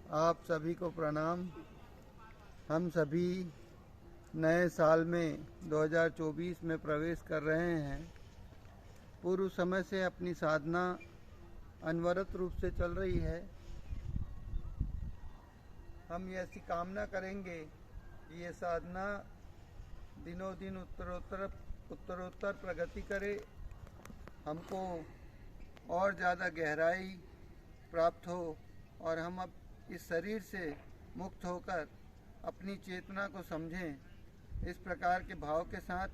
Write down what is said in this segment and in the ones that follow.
आप सभी को प्रणाम। हम सभी नए साल में 2024 में प्रवेश कर रहे हैं। पूर्व समय से अपनी साधना अनवरत रूप से चल रही है। हम ऐसी कामना करेंगे कि ये साधना दिनों दिन उत्तरोत्तर प्रगति करे, हमको और ज़्यादा गहराई प्राप्त हो और हम अब इस शरीर से मुक्त होकर अपनी चेतना को समझें। इस प्रकार के भाव के साथ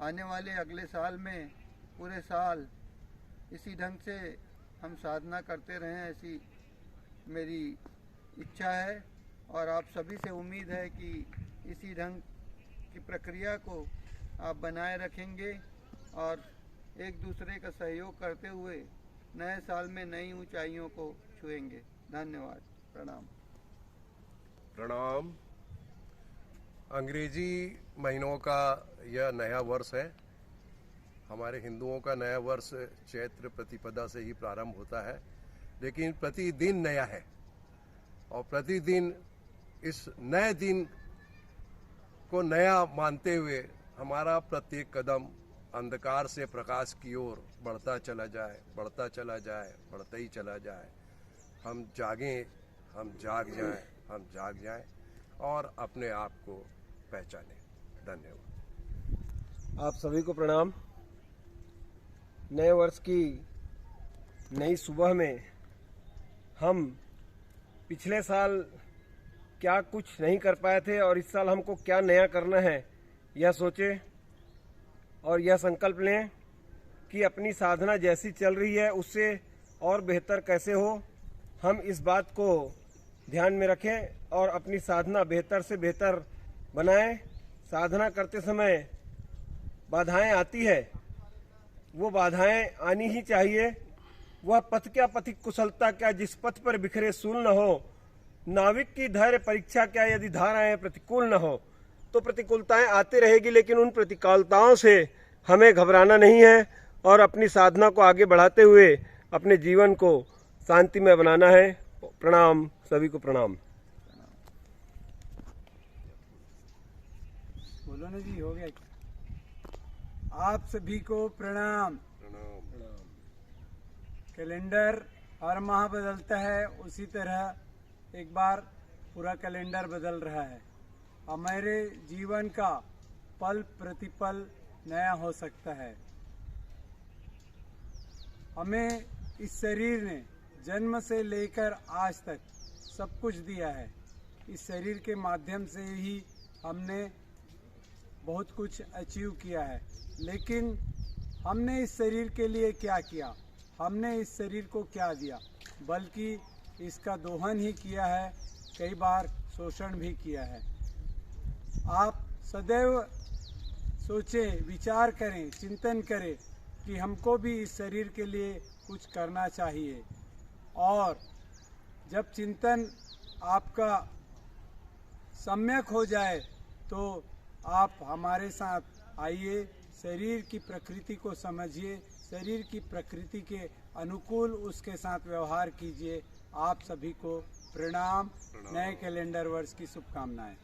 आने वाले अगले साल में पूरे साल इसी ढंग से हम साधना करते रहें, ऐसी मेरी इच्छा है। और आप सभी से उम्मीद है कि इसी ढंग की प्रक्रिया को आप बनाए रखेंगे और एक दूसरे का सहयोग करते हुए नए साल में नई ऊंचाइयों को छुएंगे। धन्यवाद। प्रणाम। प्रणाम। अंग्रेजी महीनों का यह नया वर्ष है। हमारे हिंदुओं का नया वर्ष चैत्र प्रतिपदा से ही प्रारंभ होता है, लेकिन प्रतिदिन नया है और प्रतिदिन इस नए दिन को नया मानते हुए हमारा प्रत्येक कदम अंधकार से प्रकाश की ओर बढ़ता चला जाए, बढ़ता चला जाए, बढ़ता ही चला जाए। हम जागें, हम जाग जाएं, हम जाग जाएं और अपने आप को पहचानें। धन्यवाद। आप सभी को प्रणाम। नए वर्ष की नई सुबह में हम पिछले साल क्या कुछ नहीं कर पाए थे और इस साल हमको क्या नया करना है, यह सोचें और यह संकल्प लें कि अपनी साधना जैसी चल रही है उससे और बेहतर कैसे हो। हम इस बात को ध्यान में रखें और अपनी साधना बेहतर से बेहतर बनाएं। साधना करते समय बाधाएं आती है, वो बाधाएं आनी ही चाहिए। वह पथ क्या पथिक कुशलता क्या, जिस पथ पर बिखरे सूल न हो। नाविक की धैर्य परीक्षा क्या, यदि धाराएं प्रतिकूल न हो। तो प्रतिकूलताएं आती रहेगी, लेकिन उन प्रतिकूलताओं से हमें घबराना नहीं है और अपनी साधना को आगे बढ़ाते हुए अपने जीवन को शांतिमय बनाना है। प्रणाम। सभी को प्रणाम। बोलो ना जी, हो गया। आप सभी को प्रणाम। कैलेंडर हर माह बदलता है, उसी तरह एक बार पूरा कैलेंडर बदल रहा है। हमारे जीवन का पल प्रतिपल नया हो सकता है। हमें इस शरीर ने जन्म से लेकर आज तक सब कुछ दिया है। इस शरीर के माध्यम से ही हमने बहुत कुछ अचीव किया है, लेकिन हमने इस शरीर के लिए क्या किया, हमने इस शरीर को क्या दिया, बल्कि इसका दोहन ही किया है, कई बार शोषण भी किया है। आप सदैव सोचें, विचार करें, चिंतन करें कि हमको भी इस शरीर के लिए कुछ करना चाहिए। और जब चिंतन आपका सम्यक हो जाए तो आप हमारे साथ आइए, शरीर की प्रकृति को समझिए, शरीर की प्रकृति के अनुकूल उसके साथ व्यवहार कीजिए। आप सभी को प्रणाम। नए कैलेंडर वर्ष की शुभकामनाएं।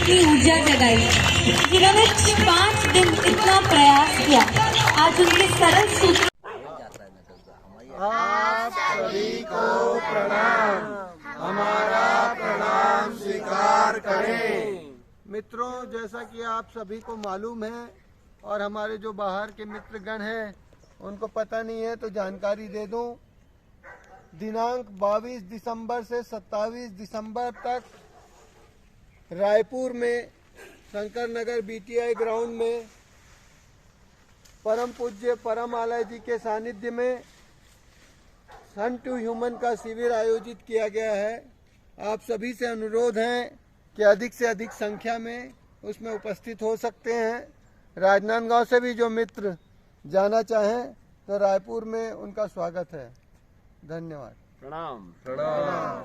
इतनी ऊर्जा जगाई, जिन्होंने 5 दिन इतना प्रयास किया, आज उनके सरल सूत्र। आप सभी को प्रणाम, हमारा प्रणाम स्वीकार करें। मित्रों, जैसा कि आप सभी को मालूम है और हमारे जो बाहर के मित्रगण हैं उनको पता नहीं है तो जानकारी दे दूं। दिनांक 22 दिसंबर से 27 दिसंबर तक रायपुर में शंकर नगर बीटीआई ग्राउंड में परम पूज्य परम आलय जी के सानिध्य में सन टू ह्यूमन का शिविर आयोजित किया गया है। आप सभी से अनुरोध है कि अधिक से अधिक संख्या में उसमें उपस्थित हो सकते हैं। राजनांदगांव से भी जो मित्र जाना चाहें तो रायपुर में उनका स्वागत है। धन्यवाद। प्रणाम।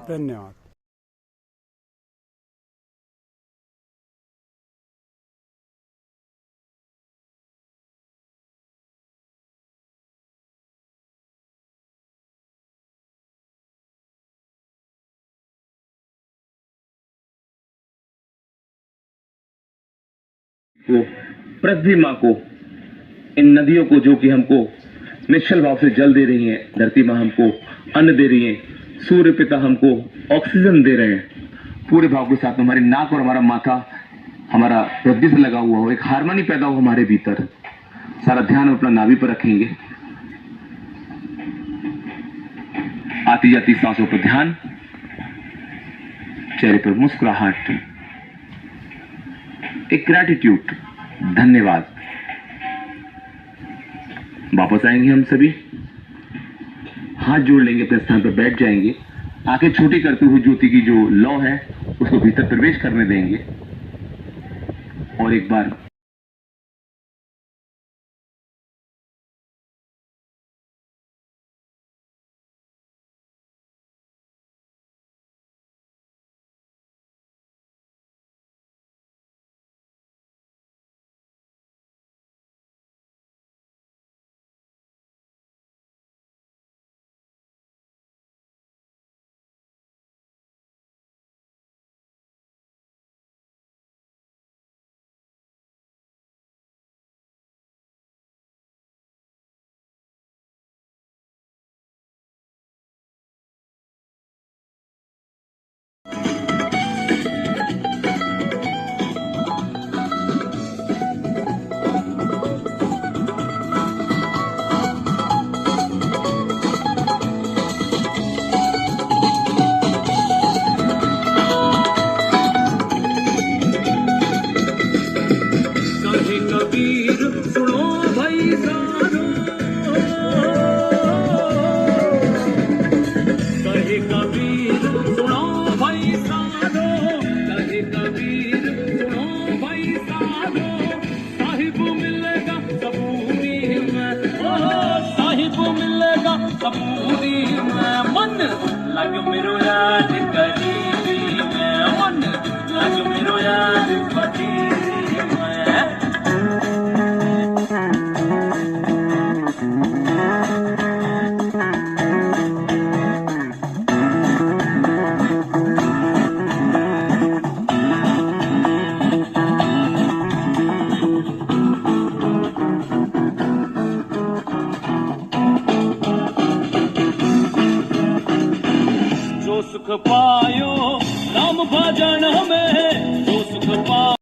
धन्यवाद। को पृथ्वी माँ को, इन नदियों को जो कि हमको निश्चल भाव से जल दे रही हैं, धरती माँ हमको अन्न दे रही है, सूर्य पिता हमको ऑक्सीजन दे रहे हैं, पूरे भाव के साथ हमारी नाक और हमारा माथा हमारा हृदय से लगा हुआ हो, एक हार्मनी पैदा हो हमारे भीतर। सारा ध्यान हम अपना नाभि पर रखेंगे। आती जाती सांसों पर ध्यान, चेहरे पर मुस्कुराहट, एक ग्रैटिट्यूड, धन्यवाद। वापस आएंगे हम सभी, हाथ जोड़ लेंगे, अपने स्थान पर बैठ जाएंगे। आंखें छोटी करते हुए ज्योति की जो लौ है उसको भीतर प्रवेश करने देंगे और एक बार सुख पायो राम भजन में।